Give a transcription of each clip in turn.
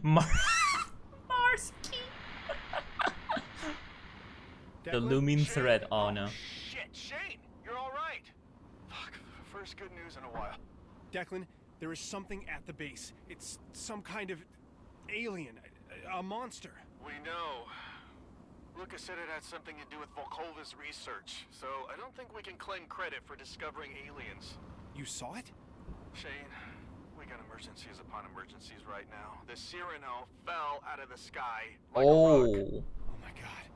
Marsky. The looming threat. Oh no. Shit, Shane, you're all right. Fuck, first good news in a while. Declan, there is something at the base. It's some kind of alien, a monster. We know. Lucas said it had something to do with Volkova's research, so I don't think we can claim credit for discovering aliens. You saw it? Shane, we got emergencies upon emergencies right now. The Cyrano fell out of the sky like a rock. Oh my god.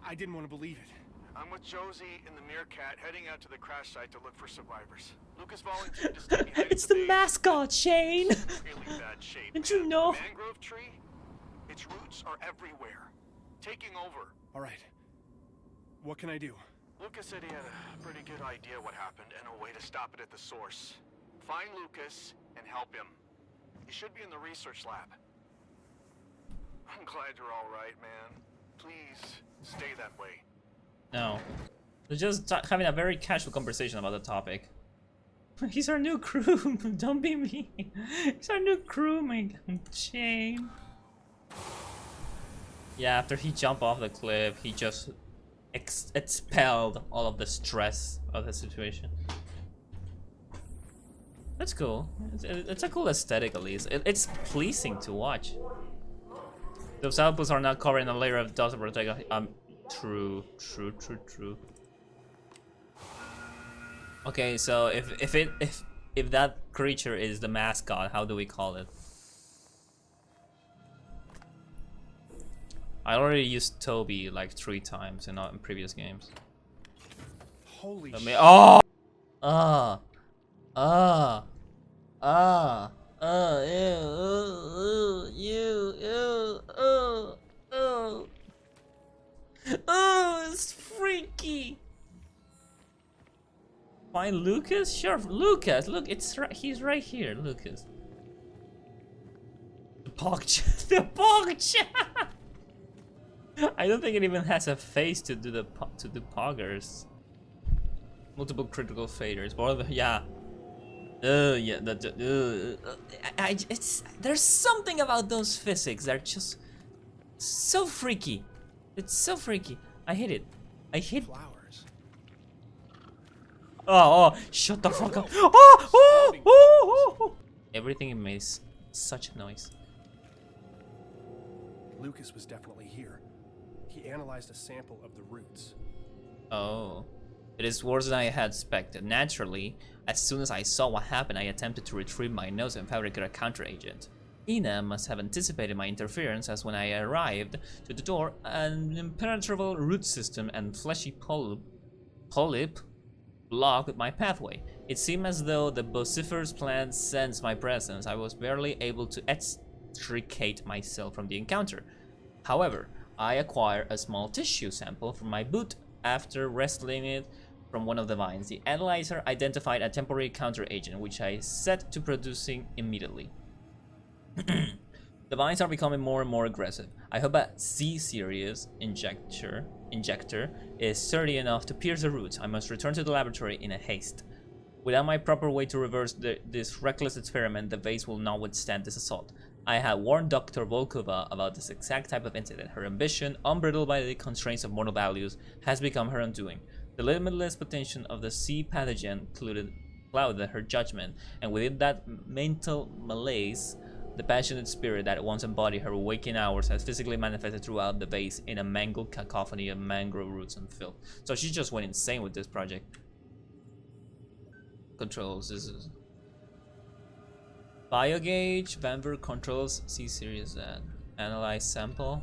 I didn't want to believe it. I'm with Josie and the Meerkat heading out to the crash site to look for survivors. Lucas volunteered to stay behind It's the the base. mascot, Shane. Really bad shape. Didn't man. you know? The mangrove tree, its roots are everywhere, taking over. All right. What can I do? Lucas said he had a pretty good idea what happened and a way to stop it at the source. Find Lucas and help him. He should be in the research lab. I'm glad you're all right, man. Please stay that way. No. We're just having a very casual conversation about the topic. He's our new crew. Don't be mean. He's our new crew, my God. Shane. Yeah, after he jumped off the cliff, he just expelled all of the stress of the situation. That's cool. It's a cool aesthetic, at least. It's pleasing to watch. Those outputs are not covering a layer of dust to protect. True. Okay, so if that creature is the mascot, how do we call it? I already used Toby like 3 times in previous games. Holy Let shit. me. Oh. Oh, it's freaky. Find Lucas? Sure, Lucas. Look, it's right. He's right here, Lucas. The Pogchamp. The Pogchamp. I don't think it even has a face to do the poggers. Multiple critical failures. Yeah. Yeah. There's something about those physics. They're just so freaky. It's so freaky. I hate it. I hate. Flowers. Oh, shut the fuck up. Oh. Everything makes such a noise. Lucas was definitely here. He analyzed a sample of the roots. Oh. It is worse than I had expected. Naturally, as soon as I saw what happened, I attempted to retrieve my notes and fabricate a counteragent. Ina must have anticipated my interference, as when I arrived to the door, an impenetrable root system and fleshy polyp blocked my pathway. It seemed as though the vociferous plant sensed my presence. I was barely able to extricate myself from the encounter. However, I acquired a small tissue sample from my boot after wresting it from one of the vines. The analyzer identified a temporary counteragent, which I set to producing immediately. The vines are becoming more and more aggressive. I hope a C-series injector is sturdy enough to pierce the roots. I must return to the laboratory in a haste. Without my proper way to reverse this reckless experiment, the vase will not withstand this assault. I had warned Dr. Volkova about this exact type of incident. Her ambition, unbridled by the constraints of mortal values, has become her undoing. The limitless potential of the C pathogen clouded her judgment, and within that mental malaise, the passionate spirit that once embodied her waking hours has physically manifested throughout the vase in a mangled cacophony of mangrove roots and filth. So she just went insane with this project. Controls. This is Biogauge, Vanver controls, C-series, analyze sample.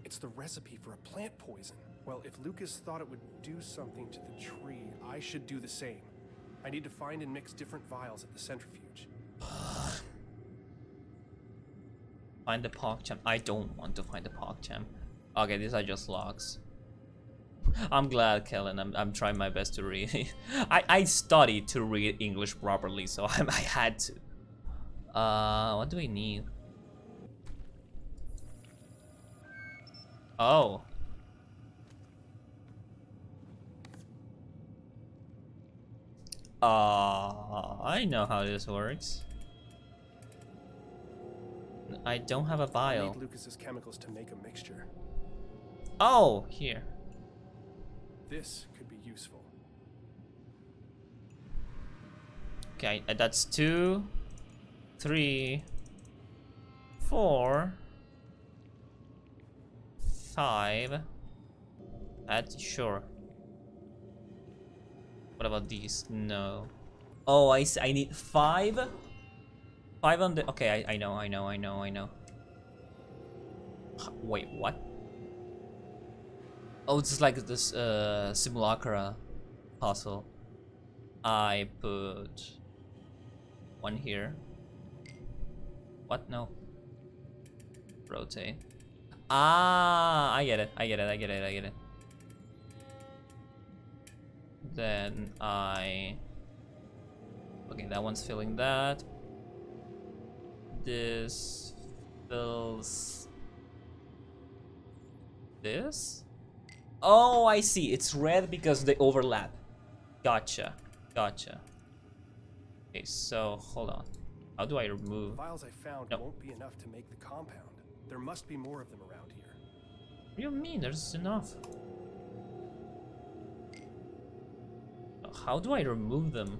It's the recipe for a plant poison. Well, if Lucas thought it would do something to the tree, I should do the same. I need to find and mix different vials at the centrifuge. Find the Pogchamp. I don't want to find the Pogchamp. Okay, these are just logs. I'm glad, Kellen. I'm trying my best to read. I studied to read English properly, so I had to. What do we need? Oh. I know how this works. I don't have a I vial. need Lucas's chemicals to make a mixture. Oh, here. This could be useful. Okay, that's 2, 3, 4, 5. That's sure. What about these? No. Oh, I see. I need 5. 5 on the. Okay, I know. Wait, what? Oh, it's like this simulacra puzzle. I put 1 here. What? No. Rotate. Ah, I get it. Then okay, that one's filling that. This fills this. Oh, I see. It's red because they overlap. Gotcha. Okay, so hold on. How do I remove? The vials I found No. won't be enough to make the compound. There must be more of them around here. What do you mean? There's enough. How do I remove them?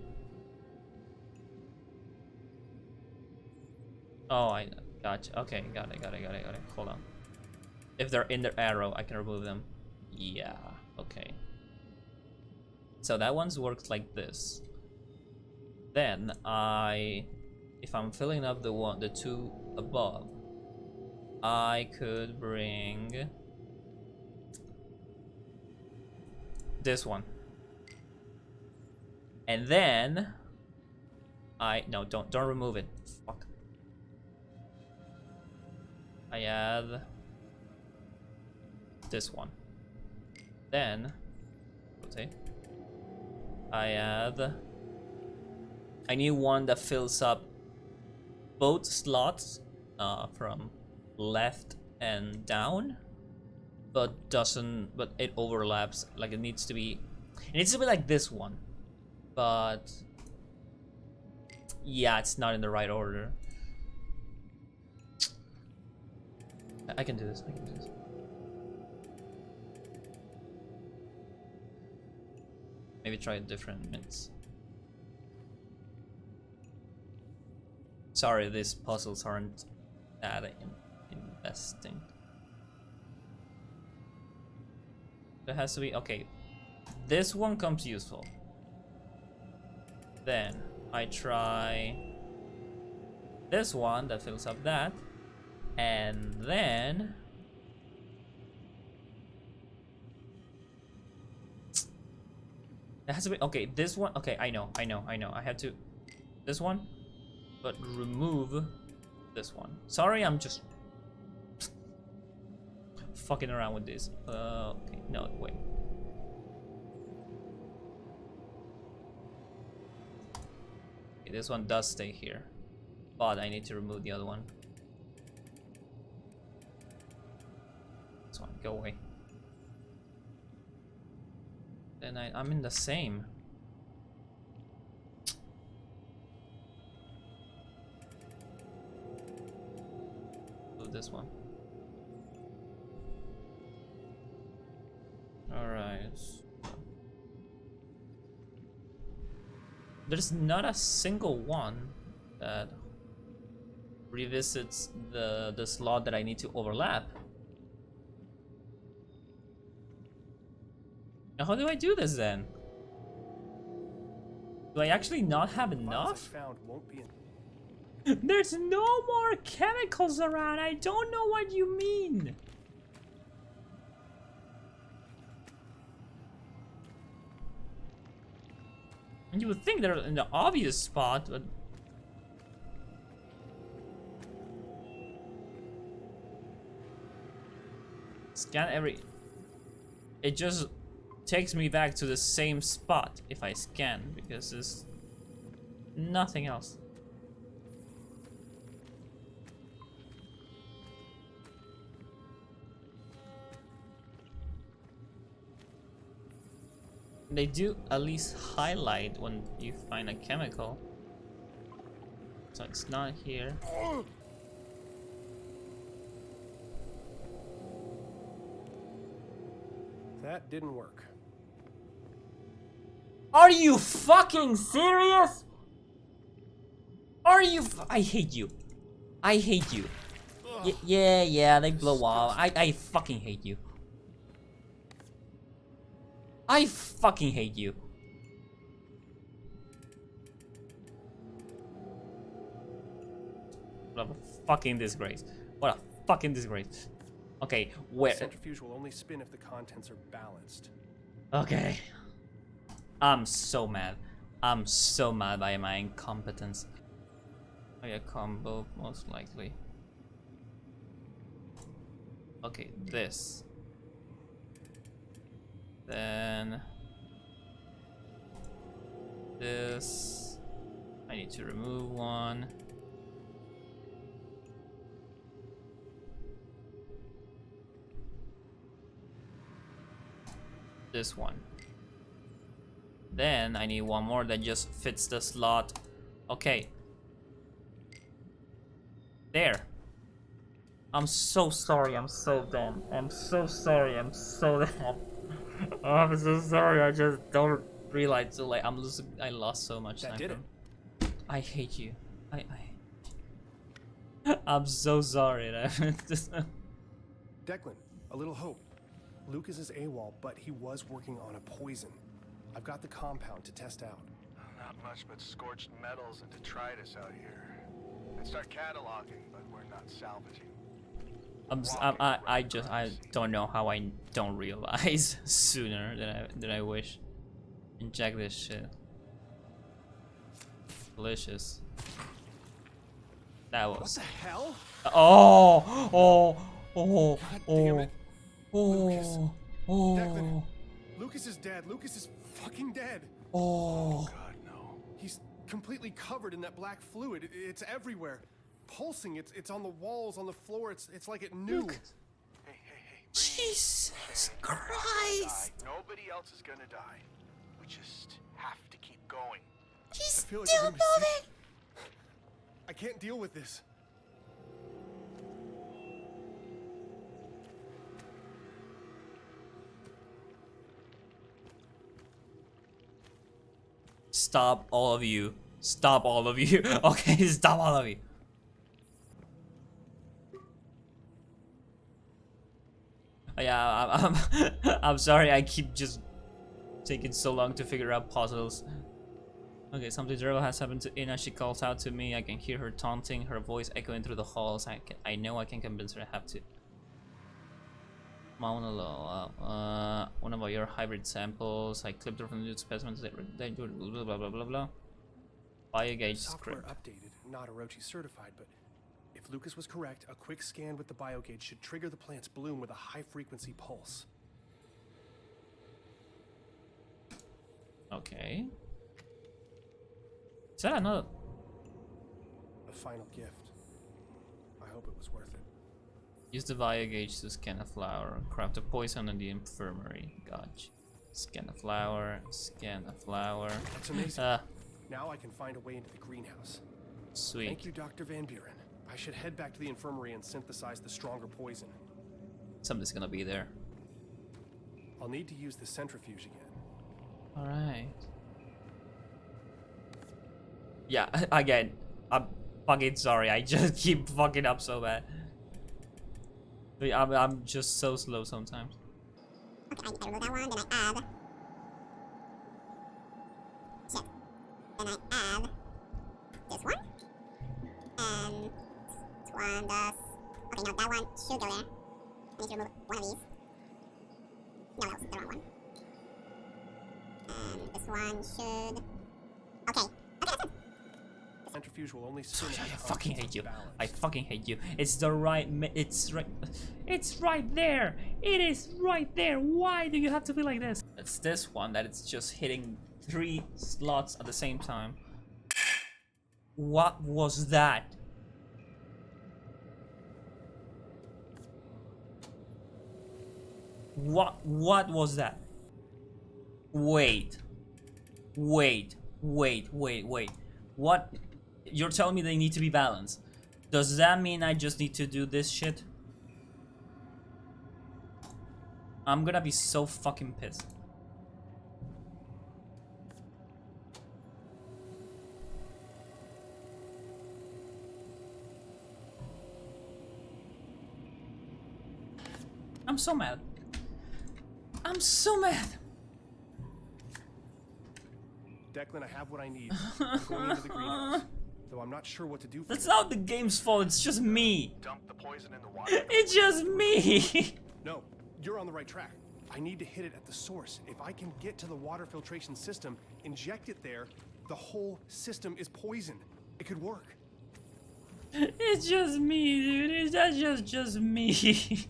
Oh, I gotcha. Okay, got it. Hold on. If they're in their arrow, I can remove them. Yeah, okay. So that one's worked like this. Then if I'm filling up the 2 above, I could bring this one. And then no, don't remove it. Fuck. I add this one. Then rotate. I need one that fills up both slots from left and down, but it overlaps. Like it needs to be like this one, but yeah, it's not in the right order. I can do this. Maybe try different mints. Sorry, these puzzles aren't that investing. There has to be, okay. This one comes useful. Then I try this one that fills up that, and then it has to be, okay, this one, okay, I know. I have to, this one, but remove this one. Sorry, I'm just fucking around with this. Okay, no, wait. Okay, this one does stay here, but I need to remove the other one. This one, go away. Then I'm in the same. Do this one. Alright. There's not a single one that revisits the slot that I need to overlap. Now how do I do this then? Do I actually not have Vials I enough? found won't be There's no more chemicals around. I don't know what you mean. And you would think they're in the obvious spot, but scan every. It just takes me back to the same spot if I scan, because there's nothing else. They do at least highlight when you find a chemical. So it's not here. That didn't work. Are you fucking serious? Are you? I hate you. I hate you. Yeah, they blow up. I fucking hate you. I fucking hate you. What a fucking disgrace. What a fucking disgrace. Okay, where? Centrifuge will only spin if the contents are balanced. Okay. I'm so mad. I'm so mad by my incompetence. Oh yeah, combo, most likely. Okay, this. Then... this. I need to remove one. This one. Then I need one more that just fits the slot. Okay. There. I'm so sorry, I'm so dumb. I'm so sorry, I'm so dumb. I'm so sorry, I just don't realize so late. I lost so much time. That did it. I hate you. I'm so sorry. Declan, a little hope. Lucas is AWOL, but he was working on a poison. I've got the compound to test out. Not much but scorched metals and detritus out here. I'd start cataloging, but we're not salvaging. I don't know how I don't realize sooner than I wish. Inject this shit. Delicious. That What was. the hell? Oh. God damn it. Oh. Declan, Lucas is dead. Lucas is fucking dead. Oh. God, no. He's completely covered in that black fluid. It's everywhere. Pulsing. It's on the walls, on the floor. It's like it knew. Look. Hey. Jesus Die. Christ. Nobody else is gonna die. We just have to keep going. He's I feel like still I'm gonna be sick. moving. I can't deal with this. Stop, all of you. Stop, all of you. Okay, stop, all of you. Yeah, I'm sorry. I keep just taking so long to figure out puzzles. Okay, something terrible has happened to Ina. She calls out to me. I can hear her taunting, her voice echoing through the halls. I know I can convince her. I have to. Mauna Loa, one of your hybrid samples. I clipped her from the new specimens. They do blah blah blah blah. Biogauge Software script. updated, not Orochi certified, but if Lucas was correct, a quick scan with the biogauge should trigger the plant's bloom with a high-frequency pulse. Okay. Is that another? A final gift. I hope it was worth it. Use the biogauge to scan a flower. Craft a poison in the infirmary. Gotcha. Scan a flower. Scan a flower. That's amazing. Now I can find a way into the greenhouse. Sweet. Thank you, Dr. Van Buren. I should head back to the infirmary and synthesize the stronger poison. Something's gonna be there. I'll need to use the centrifuge again. Alright. Yeah, again, I'm fucking sorry. I just keep fucking up so bad. I'm just so slow sometimes. Okay, I remove that one, then I add. Shit. Then I add this one. And this one does. Okay, no, that one should go there. I need to remove one of these. No, that was the wrong one. And this one should. Okay, that's it. The centrifuge will only spin. I if the fucking contents hate you. are balanced. I fucking hate you. It's the right. It's right. It's right there. It is right there. Why do you have to be like this? It's this one that it's just hitting 3 slots at the same time. What was that? What was that? Wait. What? You're telling me they need to be balanced. Does that mean I just need to do this shit? I'm gonna be so fucking pissed. I'm so mad. I'm so mad. Declan, I have what I need. I'm going into the greenhouse. Though I'm not sure what to do for That's you. not the game's fault, it's just me. Dump the poison in the water. It's just me. No, you're on the right track. I need to hit it at the source. If I can get to the water filtration system, inject it there, the whole system is poisoned. It could work. It's just me, dude. That's just me.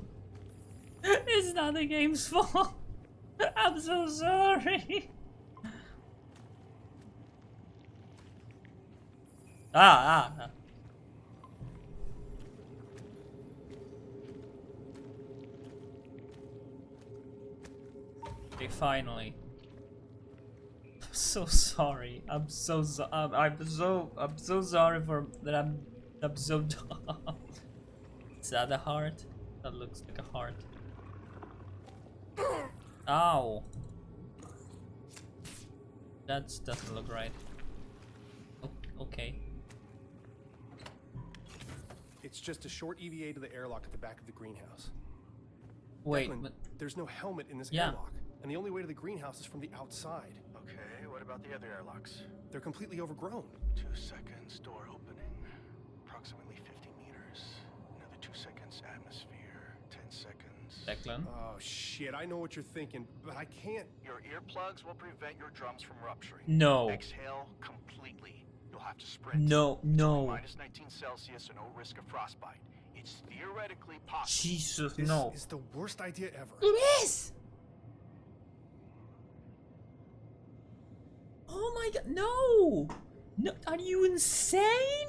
It's not the game's fault. I'm so sorry. Ah. Okay, finally. I'm so sorry. I'm so sorry for that. I'm so dumb. Is that a heart? That looks like a heart. Ow. That doesn't look right. Oh, okay. It's just a short EVA to the airlock at the back of the greenhouse. Wait, Declan, but there's no helmet in this Yeah. airlock, and the only way to the greenhouse is from the outside. Okay, what about the other airlocks? They're completely overgrown. 2 seconds, door opening. Approximately 50 meters. Another 2 seconds, atmosphere. 10 seconds. Declan. Oh shit, I know what you're thinking, but I can't. Your earplugs will prevent your drums from rupturing. No. Exhale completely. You'll have to sprint. No, no. Minus 19 Celsius and no risk of frostbite. It's theoretically possible. Jesus, This no. is the worst idea ever. It is! Oh my god, no! No, are you insane?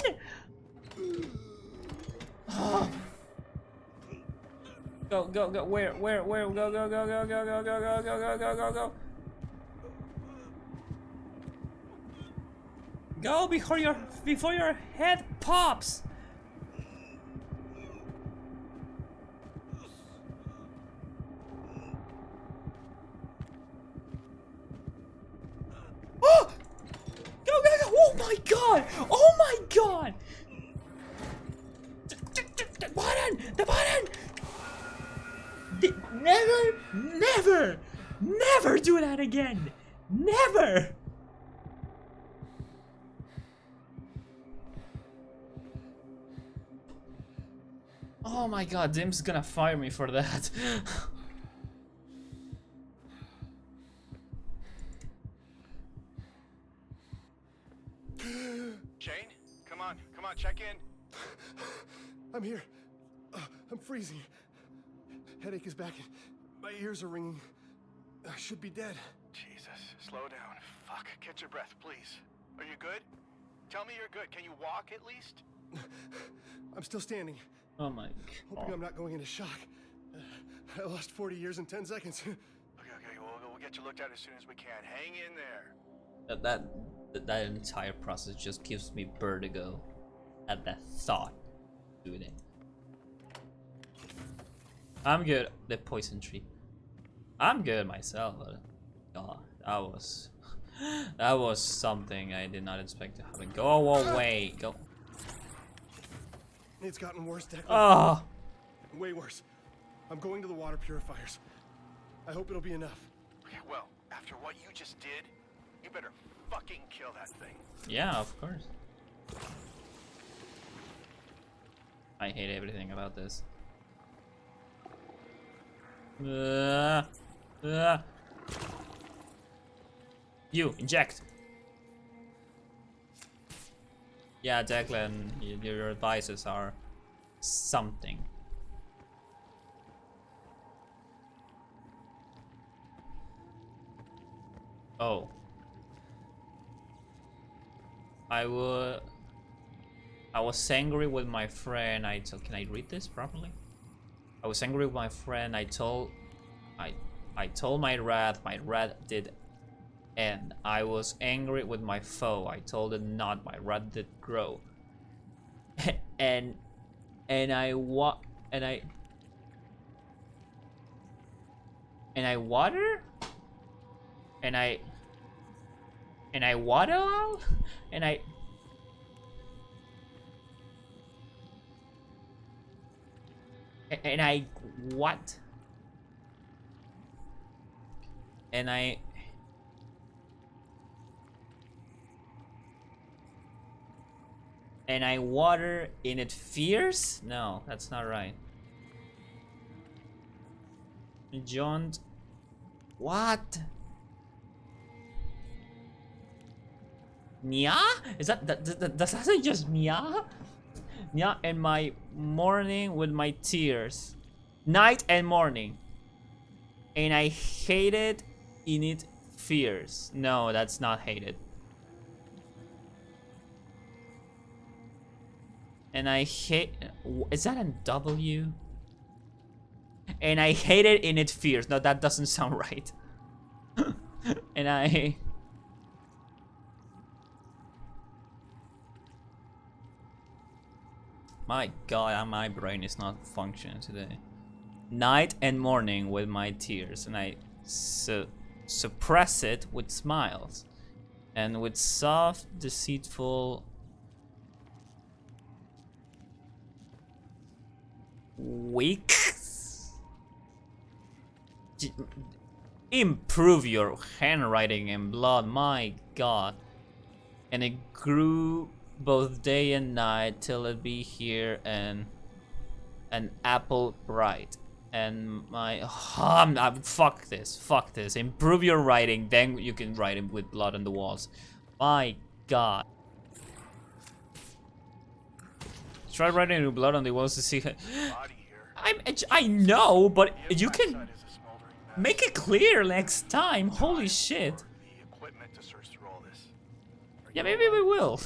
Go, where, go, go. Go before your head pops! Oh! Go! Oh my god! Oh my god! The button! The button! Never do that again! Never! Oh my god, Dim's gonna fire me for that. Shane, come on, check in. I'm here. I'm freezing. Headache is back. My ears are ringing. I should be dead. Jesus, slow down. Fuck, catch your breath, please. Are you good? Tell me you're good. Can you walk at least? I'm still standing. Oh my Hoping god. I'm not going into shock. I lost 40 years in 10 seconds. Okay, we'll get you looked at as soon as we can. Hang in there. That entire process just gives me vertigo at that thought doing it. I'm good. The poison tree. I'm good myself, but God, that was something I did not expect to happen. Go away. Go. It's gotten worse, Declan. Oh. Way worse. I'm going to the water purifiers. I hope it'll be enough. Okay, well, after what you just did, you better fucking kill that thing. Yeah, of course. I hate everything about this. You inject. Yeah, Declan, your advices are something. Oh. I was angry with my friend. Can I read this properly? I was angry with my friend. I told my wrath did end. I was angry with my foe. I told it not. My wrath did grow. and I water, and I water, and I what? And I water in it fierce? No, that's not right. John, what? Nya? Is that does that just Nya? Nya and my morning with my tears. Night and morning. And I hated in it fierce. No, that's not hated. And I hate. Is that a W? And I hated in it fierce. No, that doesn't sound right. And I. My God, my brain is not functioning today. Night and morning with my tears, and I suppress it with smiles, and with soft, deceitful weeks. Improve your handwriting and blood, my God. And it grew both day and night till it be here and an apple bright. And my fuck this. Improve your writing, then you can write it with blood on the walls. My God. Try writing with blood on the walls to see. I know, but you can make it clear next time. Holy shit. Yeah, maybe we will.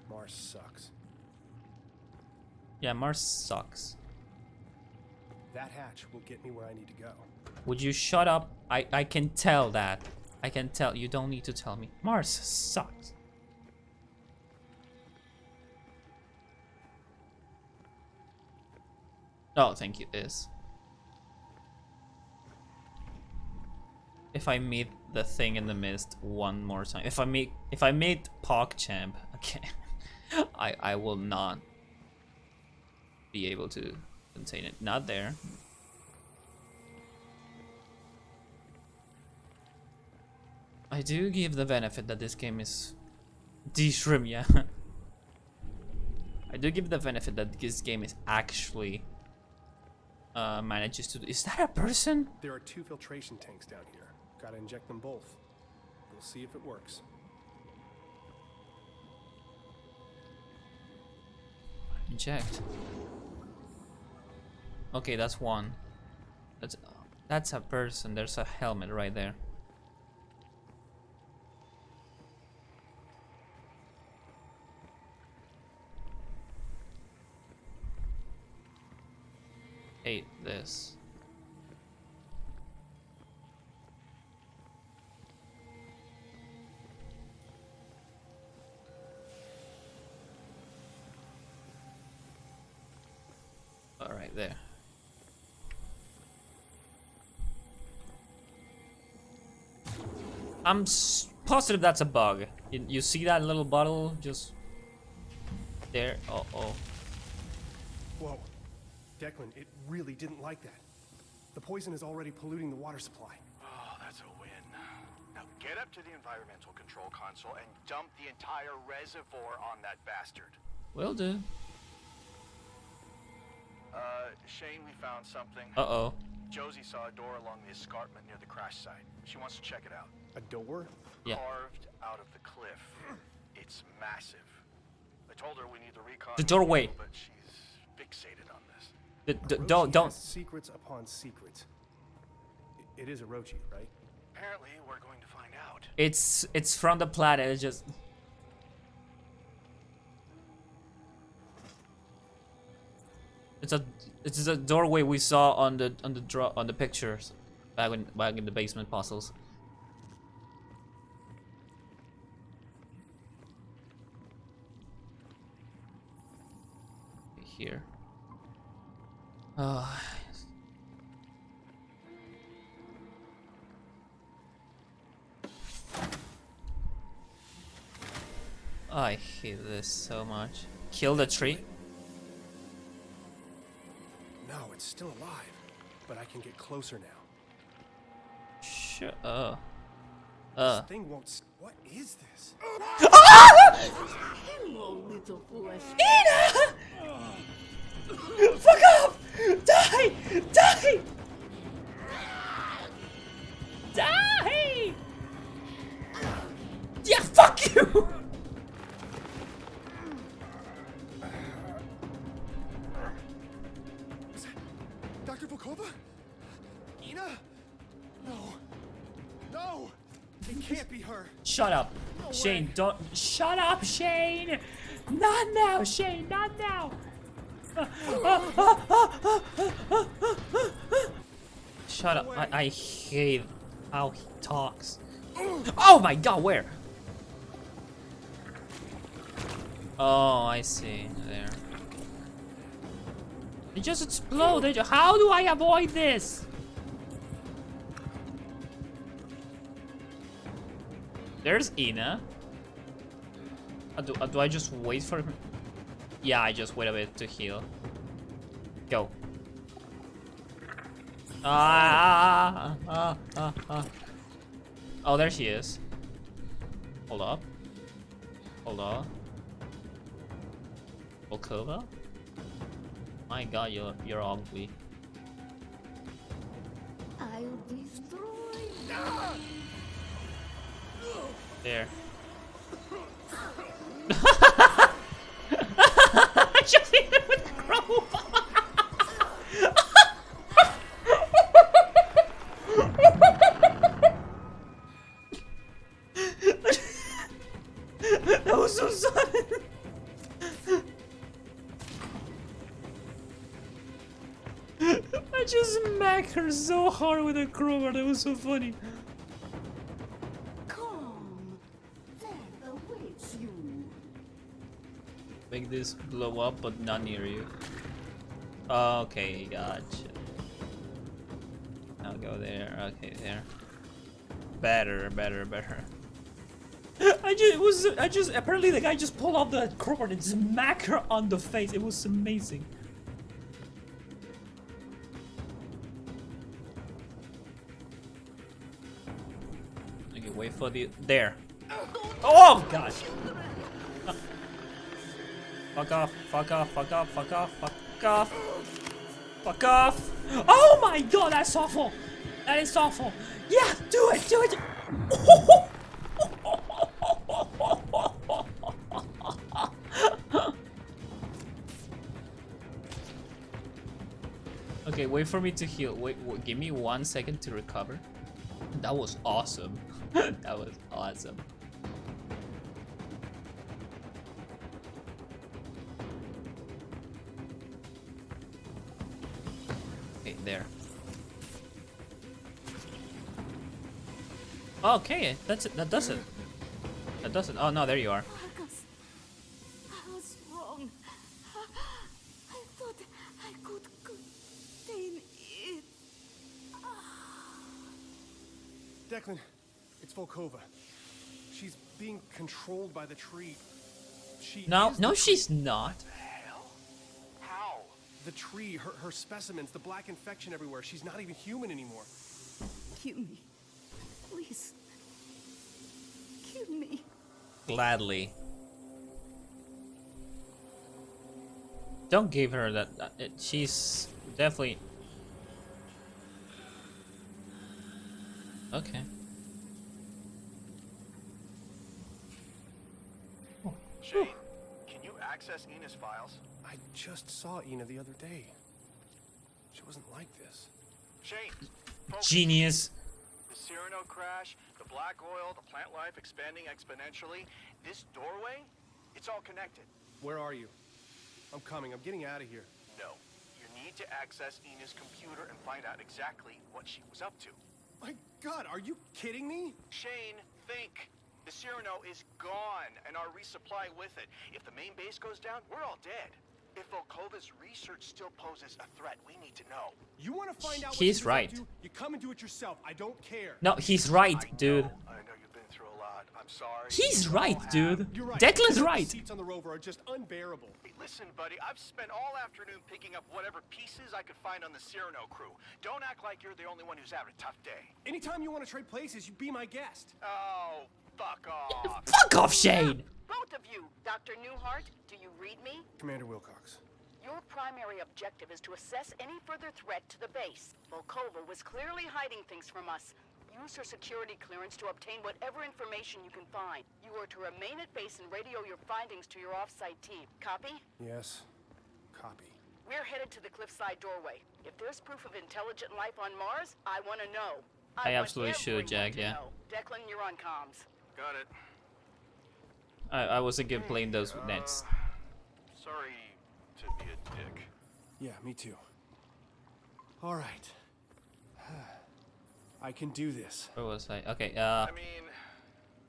Mars sucks. Yeah, Mars sucks. That hatch will get me where I need to go. Would you shut up? I can tell that. I can tell. You don't need to tell me. Mars sucks. Oh, thank you, this. If I meet the thing in the mist one more time. If I meet PogChamp, okay. I will not be able to contain it. Not there. I do give the benefit that this game is D-Shrim, yeah. I do give the benefit that this game is actually manages to. Is that a person? There are 2 filtration tanks down here. Gotta inject them both. We'll see if it works. Inject. Okay, that's one. That's a person. There's a helmet right there. Hate this. All right, there. I'm positive that's a bug. You see that little bottle just there? Oh. Whoa. Declan, it really didn't like that. The poison is already polluting the water supply. Oh, that's a win. Now get up to the environmental control console and dump the entire reservoir on that bastard. Will do. Shane, we found something. Uh-oh. Josie saw a door along the escarpment near the crash site. She wants to check it out. A door? Yeah. Carved out of the cliff. It's massive. I told her we need the recon. The doorway. manual, but she's fixated on this. Orochi Don't. has secrets upon secrets. It is Orochi, right? Apparently, we're going to find out. It's from the planet. It's just. It's a doorway we saw on the pictures back in the basement puzzles. Here. I hate this so much. Kill the tree? No, it's still alive, but I can get closer now. Shut This thing won't. What is this? Hello, little flesh. Fuck off! Die! Die! Die! Yeah, fuck you! Dr. Volkova? Ina? No. No! It can't be her. Shut up. Shane, don't. Shut up, Shane! Not now, Shane, not now! Shut up. I hate how he talks. Oh my god, where? Oh, I see. There. It just exploded. How do I avoid this? There's Ina. Do I just wait for him? Yeah, I just wait a bit to heal. Go. Oh, there she is. Hold up. Hold up. Volkova? My god, you're ugly. I'll destroy. There. I just hit him with the crowbar. That was so sudden. I just smacked her so hard with a crowbar. That was so funny. Come. Death awaits you. Make this blow up, but not near you. Okay, gotcha. I'll go there. Okay, there. Better. Apparently the guy just pulled off the crowbar and smacked her on the face. It was amazing. Okay, wait for the there. Oh gosh. Fuck off, fuck off, fuck off, fuck off, fuck off. Fuck off. Oh my god, that's awful. That is awful. Yeah, do it, do it. Okay, wait for me to heal. Wait, give me 1 second to recover. That was awesome. That was awesome. Okay, there. Okay, that's it. That does it. That does it. Oh no, there you are. Marcus, I was wrong. I thought I could contain it. Declan, it's Volkova. She's being controlled by the tree. She No, is no, the she's not. Hell? How? The tree, her specimens, the black infection everywhere. She's not even human anymore. Kill me. Please. Kill me. Gladly. Don't give her that. She's definitely. Okay. Shane, can you access Ina's files? I just saw Ina the other day. She wasn't like this. Shane, focus. Genius. The Cyrano crash, the black oil, the plant life expanding exponentially. This doorway, it's all connected. Where are you? I'm coming. I'm getting out of here. No, you need to access Ina's computer and find out exactly what she was up to. My God, are you kidding me? Shane, think. The Cyrano is gone, and our resupply with it. If the main base goes down, we're all dead. If Volkova's research still poses a threat, we need to know. You want to find out what He's she's up right. to? You come and do it yourself. I don't care. No, he's right, dude. I know you've been through a lot. God, I'm sorry. He's We right, all have. dude. You're right. Declan's The right. seats on the rover are just unbearable. Hey, listen, buddy, I've spent all afternoon picking up whatever pieces I could find on the Cyrano crew. Don't act like you're the only one who's having a tough day. Anytime you want to trade places, you be my guest. Oh, fuck off. Fuck off, Shane. Both of you, Dr. Newhart, do you read me? Commander Wilcox. Your primary objective is to assess any further threat to the base. Volkova was clearly hiding things from us. Use her security clearance to obtain whatever information you can find. You are to remain at base and radio your findings to your off-site team. Copy? Yes. Copy. We're headed to the cliffside doorway. If there's proof of intelligent life on Mars, I want to know. I want absolutely should, everyone Jack, to yeah. know. Declan, you're on comms. Got it. I was again playing those nets. Sorry to be a dick. Yeah, me too. All right. I can do this. Where was I? Okay, I mean,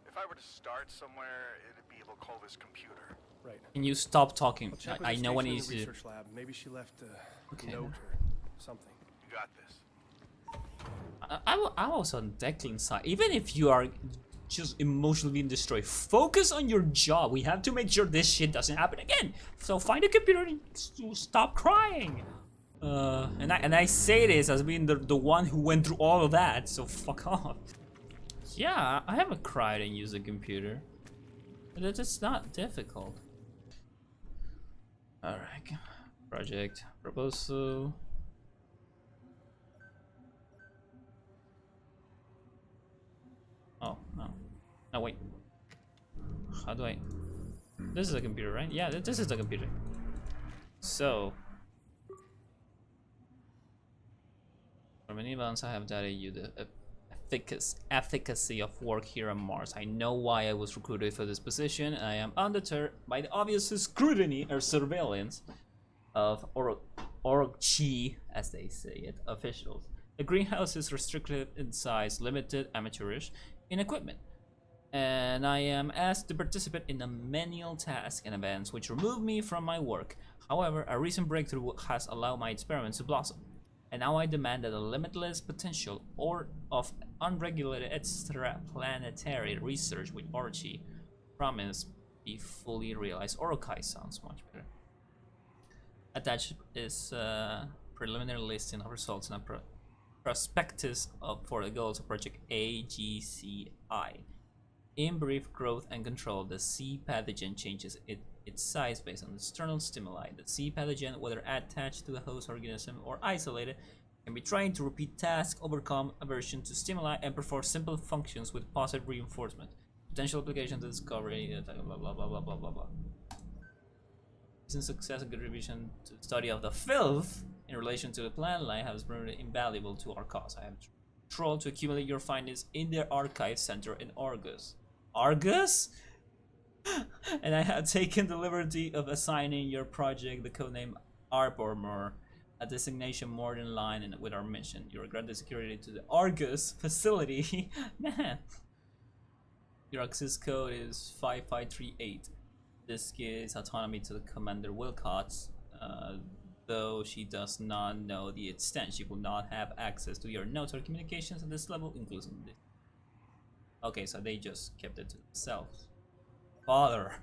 if I were to start somewhere, it'd be Volkova's computer. Right. can you stop talking? I'll check with I the know what station needs in the to. research lab. Maybe she left a Okay. note or something. You got this. I was on Declan's side. Even if you are just emotionally being destroyed, focus on your job. We have to make sure this shit doesn't happen again. So find a computer and stop crying. And I say this as being the one who went through all of that. So fuck off. Yeah, I haven't cried and used a computer. But it's not difficult. Alright. Project proposal. Oh, no. No, wait. How do I... This is a computer, right? Yeah, this is the computer. So... For many months I have doubted you the efficacy of work here on Mars. I know why I was recruited for this position, and I am undeterred by the obvious scrutiny or surveillance of Orochi, as they say it, officials. The greenhouse is restricted in size, limited, amateurish in equipment, and I am asked to participate in a menial task and events which remove me from my work. However, a recent breakthrough has allowed my experiments to blossom, and now I demand that the limitless potential or of unregulated extraplanetary research with Orochi promise be fully realized. Orokai sounds much better. Attached is a preliminary listing of results and a prospectus for the goals of Project AGCI. In brief, growth and control, the C pathogen changes its size based on external stimuli. The C pathogen, whether attached to the host organism or isolated, can be trained to repeat tasks, overcome aversion to stimuli, and perform simple functions with positive reinforcement. Potential applications to discovery, blah blah blah blah blah blah blah. Recent success and contribution to the study of the filth in relation to the plant life has been invaluable to our cause. I have control to accumulate your findings in their archive center in Argus. Argus? And I have taken the liberty of assigning your project the codename Arbormore, a designation more in line with our mission. You are granted security to the Argus facility. Man. Your access code is 5538. This gives autonomy to the Commander Wilcox, though she does not know the extent. She will not have access to your notes or communications at this level, including this. Okay, so they just kept it to themselves. Father,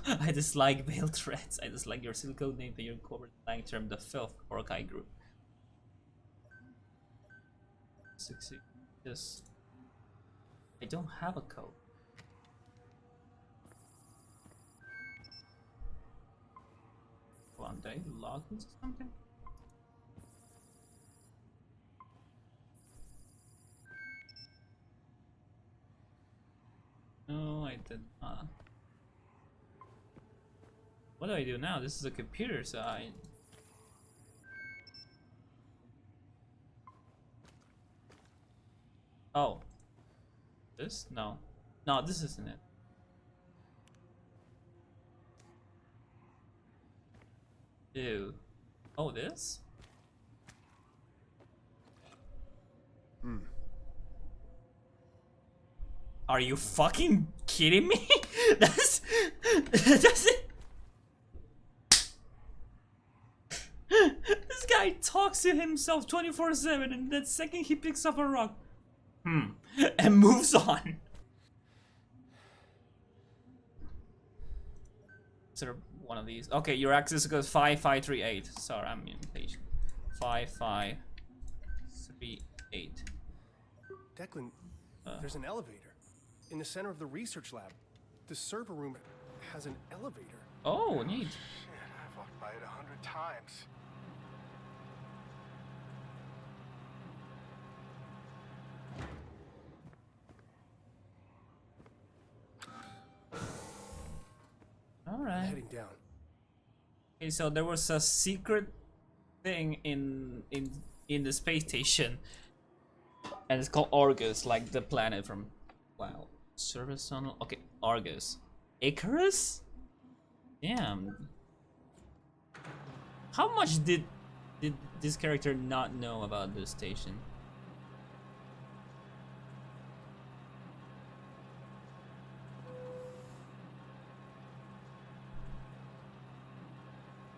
I dislike veiled threats. I dislike your silly code name for your corporate slang term, the Filth Orokai Group. 60. Yes. I don't have a code. Hold on, did I log into something? No, I did not. What do I do now? This is a computer, so I... Oh. This? No. No, this isn't it. Ew. Oh, this? Are you fucking kidding me? That's it. This guy talks to himself 24/7, and that second he picks up a rock, and moves on. after one of these. Okay, your access goes 5538. Sorry, I'm in page 5538. Declan, there's an elevator in the center of the research lab. The server room has an elevator. Oh, neat. Shit, I've walked by it 100 times. All right. Heading down. Okay, so there was a secret thing in the space station, and it's called Argus, like the planet from wow, service tunnel. Okay, Argus, Icarus. Damn. How much did this character not know about this station?